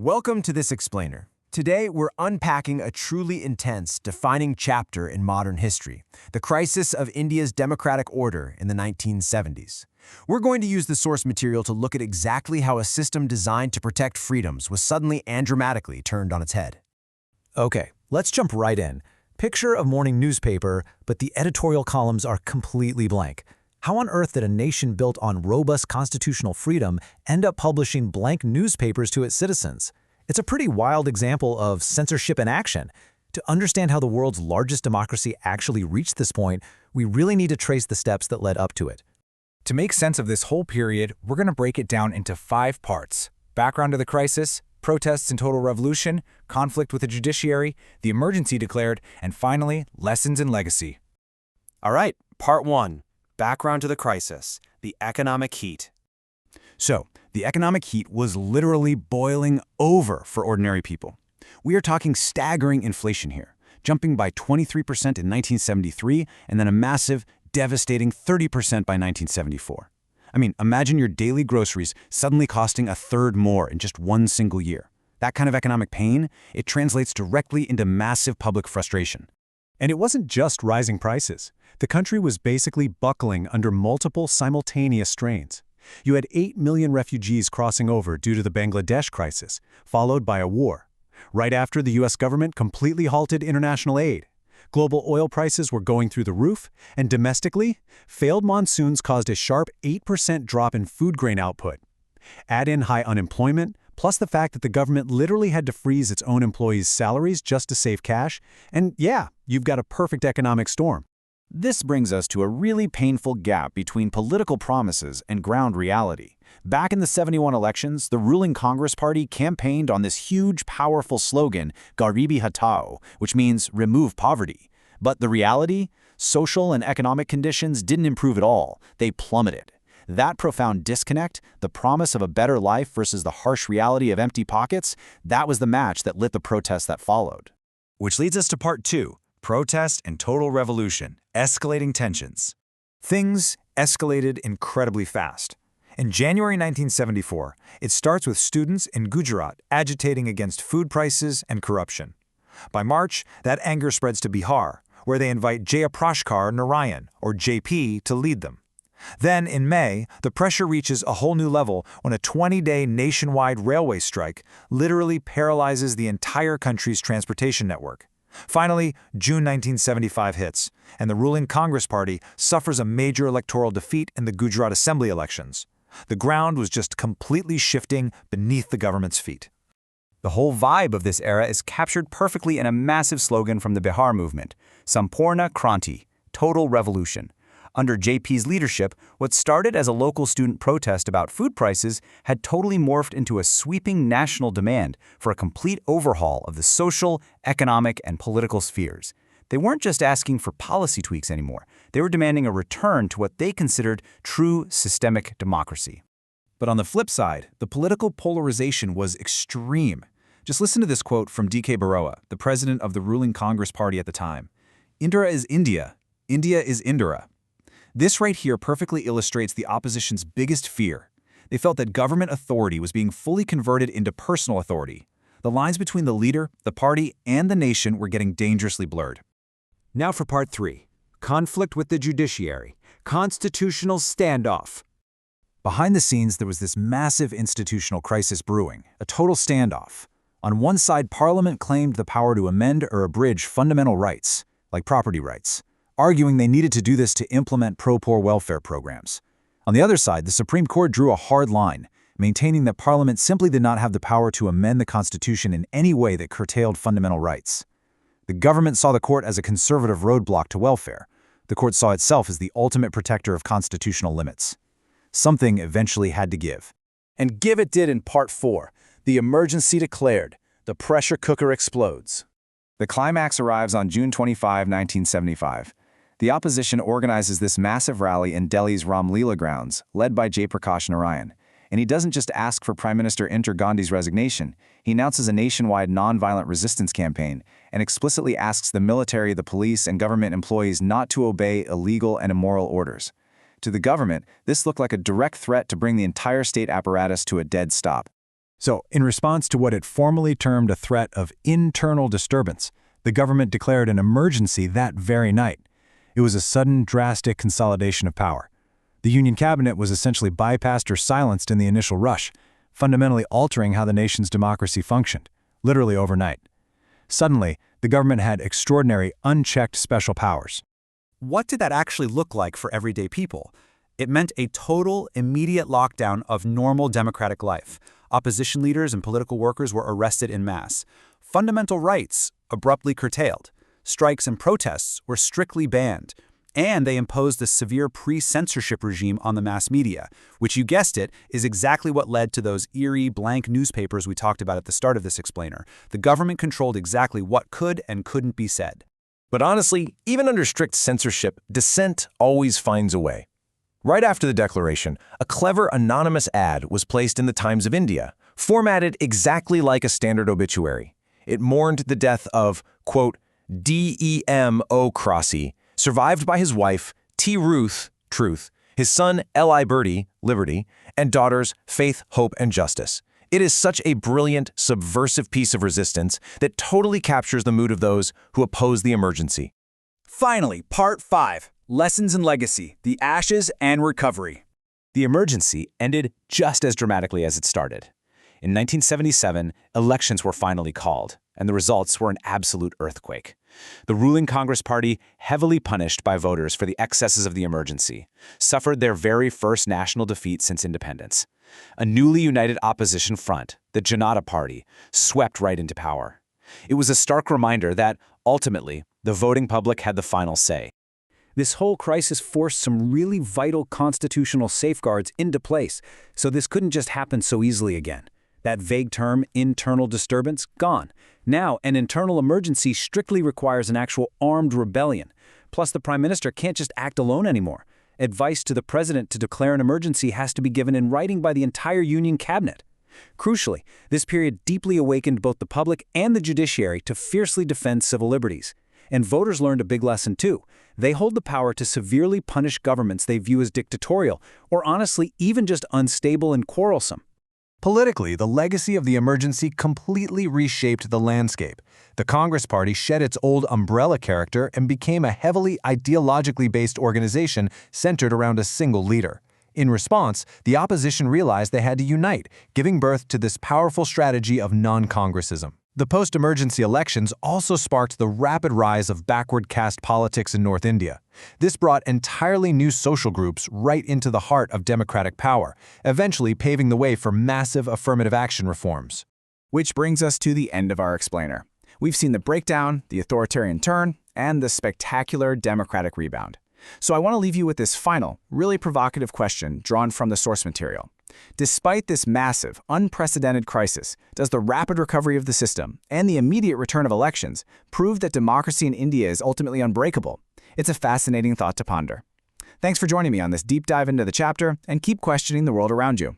Welcome to This Explainer. Today, we're unpacking a truly intense, defining chapter in modern history, the crisis of India's democratic order in the 1970s. We're going to use the source material to look at exactly how a system designed to protect freedoms was suddenly and dramatically turned on its head. Okay, let's jump right in. Picture a morning newspaper, but the editorial columns are completely blank. How on earth did a nation built on robust constitutional freedom end up publishing blank newspapers to its citizens? It's a pretty wild example of censorship in action. To understand how the world's largest democracy actually reached this point, we really need to trace the steps that led up to it. To make sense of this whole period, we're going to break it down into 5 parts: background to the crisis, protests and total revolution, conflict with the judiciary, the emergency declared, and finally, lessons and legacy. All right, Part 1. Background to the crisis, the economic heat. So, the economic heat was literally boiling over for ordinary people. We are talking staggering inflation here, jumping by 23% in 1973 and then a massive, devastating 30% by 1974. I mean, imagine your daily groceries suddenly costing a third more in just one single year. That kind of economic pain, it translates directly into massive public frustration. And it wasn't just rising prices. The country was basically buckling under multiple simultaneous strains. You had 8 million refugees crossing over due to the Bangladesh crisis, followed by a war. Right after, the U.S. government completely halted international aid. Global oil prices were going through the roof, and domestically, failed monsoons caused a sharp 8% drop in food grain output. Add in high unemployment, plus the fact that the government literally had to freeze its own employees' salaries just to save cash, and yeah, you've got a perfect economic storm. This brings us to a really painful gap between political promises and ground reality. Back in the '71 elections, the ruling Congress Party campaigned on this huge, powerful slogan, Garibi Hatao, which means remove poverty. But the reality? Social and economic conditions didn't improve at all. They plummeted. That profound disconnect, the promise of a better life versus the harsh reality of empty pockets, that was the match that lit the protests that followed. Which leads us to Part 2, protest and total revolution, escalating tensions. Things escalated incredibly fast. In January 1974, it starts with students in Gujarat agitating against food prices and corruption. By March, that anger spreads to Bihar, where they invite Jayaprakash Narayan, or JP, to lead them. Then, in May, the pressure reaches a whole new level when a 20-day nationwide railway strike literally paralyzes the entire country's transportation network. Finally, June 1975 hits, and the ruling Congress Party suffers a major electoral defeat in the Gujarat Assembly elections. The ground was just completely shifting beneath the government's feet. The whole vibe of this era is captured perfectly in a massive slogan from the Bihar movement, Sampurna Kranti, total revolution. Under JP's leadership, what started as a local student protest about food prices had totally morphed into a sweeping national demand for a complete overhaul of the social, economic, and political spheres. They weren't just asking for policy tweaks anymore. They were demanding a return to what they considered true systemic democracy. But on the flip side, the political polarization was extreme. Just listen to this quote from D.K. Baroa, the president of the ruling Congress Party at the time. "Indira is India. India is Indira." This right here perfectly illustrates the opposition's biggest fear. They felt that government authority was being fully converted into personal authority. The lines between the leader, the party, and the nation were getting dangerously blurred. Now for Part 3, conflict with the judiciary, constitutional standoff. Behind the scenes, there was this massive institutional crisis brewing, a total standoff. On one side, Parliament claimed the power to amend or abridge fundamental rights, like property rights, arguing they needed to do this to implement pro-poor welfare programs. On the other side, the Supreme Court drew a hard line, maintaining that Parliament simply did not have the power to amend the Constitution in any way that curtailed fundamental rights. The government saw the court as a conservative roadblock to welfare. The court saw itself as the ultimate protector of constitutional limits. Something eventually had to give. And give it did in Part 4, the emergency declared. The pressure cooker explodes. The climax arrives on June 25, 1975. The opposition organizes this massive rally in Delhi's Ram Leela grounds, led by Jayaprakash Narayan. And he doesn't just ask for Prime Minister Indira Gandhi's resignation, he announces a nationwide nonviolent resistance campaign and explicitly asks the military, the police, and government employees not to obey illegal and immoral orders. To the government, this looked like a direct threat to bring the entire state apparatus to a dead stop. So, in response to what it formally termed a threat of internal disturbance, the government declared an emergency that very night. It was a sudden, drastic consolidation of power. The Union cabinet was essentially bypassed or silenced in the initial rush, fundamentally altering how the nation's democracy functioned, literally overnight. Suddenly, the government had extraordinary, unchecked special powers. What did that actually look like for everyday people? It meant a total, immediate lockdown of normal democratic life. Opposition leaders and political workers were arrested en masse. Fundamental rights abruptly curtailed. Strikes and protests were strictly banned. And they imposed a severe pre-censorship regime on the mass media, which, you guessed it, is exactly what led to those eerie, blank newspapers we talked about at the start of this explainer. The government controlled exactly what could and couldn't be said. But honestly, even under strict censorship, dissent always finds a way. Right after the declaration, a clever anonymous ad was placed in the Times of India, formatted exactly like a standard obituary. It mourned the death of, quote, D.E.M. O'Crossy, survived by his wife, T. Ruth, Truth, his son, L.I. Bertie, Liberty, and daughters, Faith, Hope, and Justice. It is such a brilliant, subversive piece of resistance that totally captures the mood of those who oppose the emergency. Finally, Part 5, Lessons and Legacy, the Ashes and Recovery. The emergency ended just as dramatically as it started. In 1977, elections were finally called, and the results were an absolute earthquake. The ruling Congress Party, heavily punished by voters for the excesses of the emergency, suffered their very first national defeat since independence. A newly united opposition front, the Janata Party, swept right into power. It was a stark reminder that, ultimately, the voting public had the final say. This whole crisis forced some really vital constitutional safeguards into place, so this couldn't just happen so easily again. That vague term, internal disturbance, gone. Now, an internal emergency strictly requires an actual armed rebellion. Plus, the Prime Minister can't just act alone anymore. Advice to the President to declare an emergency has to be given in writing by the entire Union cabinet. Crucially, this period deeply awakened both the public and the judiciary to fiercely defend civil liberties. And voters learned a big lesson too. They hold the power to severely punish governments they view as dictatorial, or honestly, even just unstable and quarrelsome. Politically, the legacy of the emergency completely reshaped the landscape. The Congress Party shed its old umbrella character and became a heavily ideologically based organization centered around a single leader. In response, the opposition realized they had to unite, giving birth to this powerful strategy of non-Congressism. The post-emergency elections also sparked the rapid rise of backward caste politics in North India. This brought entirely new social groups right into the heart of democratic power, eventually paving the way for massive affirmative action reforms. Which brings us to the end of our explainer. We've seen the breakdown, the authoritarian turn, and the spectacular democratic rebound. So I want to leave you with this final, really provocative question drawn from the source material. Despite this massive, unprecedented crisis, does the rapid recovery of the system and the immediate return of elections prove that democracy in India is ultimately unbreakable? It's a fascinating thought to ponder. Thanks for joining me on this deep dive into the chapter, and keep questioning the world around you.